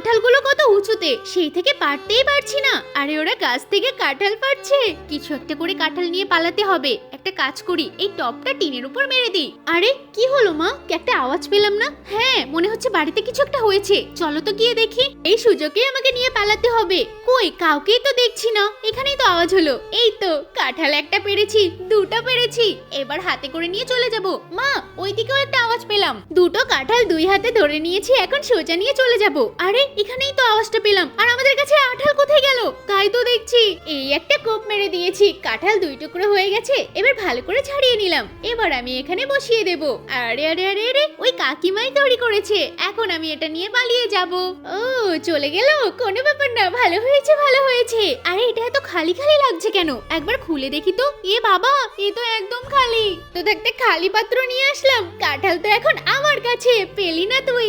কাঁঠালগুলো কত উঁচুতে, সেই থেকে পারতেই পারছি না। আরে ওরা গাছ থেকে কাঁঠাল পারছে, কিছু একটা করে কাঁঠাল নিয়ে পালাতে হবে। একটা কাজ করি, এই টপটা টিনের উপর মেরে দিই। আরে কি হলো মা, একটা আওয়াজ পেলাম না? হ্যাঁ, মনে হচ্ছে বাড়িতে কিছু একটা হয়েছে, চলো তো গিয়ে দেখি। এই সুযোগে আমাকে নিয়ে পালাতে হবে। কই, কাউকেই তো দেখছি না। এখানেই তো আওয়াজ হলো। এই তো কাঁঠাল একটা পেরেছি, দুটো পেরেছি। এবার হাতে করে নিয়ে চলে যাব। মা, ওইদিকেও একটা আওয়াজ পেলাম। দুটো কাঁঠাল দুই হাতে ধরে নিয়েছি, এখন সোজা নিয়ে চলে যাব। আরে এখানেই তো আওয়াজটা পেলাম, আর আমাদের কাছে আঠাল কোথায় গেল? তাই তো দেখছি। এই একটা কোপ মেরে দিয়েছি, কাঁঠাল দুই টুকরো হয়ে গেছে। এবার ভালো করে ছাড়িয়ে নিলাম। এবার আমি এখানে বসিয়ে দেব। আরে আরে আরে আরে, ওই কাকিমাই তৈরি করেছে। এখন আমি এটা নিয়ে পালিয়ে যাব। ও, চলে গেল, কোনো ব্যাপার না। ভালো হয়েছে ভালো হয়েছে। আরে এটা এত খালি খালি লাগছে কেন? একবার খুলে দেখি তো। এ বাবা, এ তো একদম খালি। তো থাকতে খালি পাত্র নিয়ে আসলাম, কাঁঠাল তো এখন আমার কাছে। পেলি না তুই?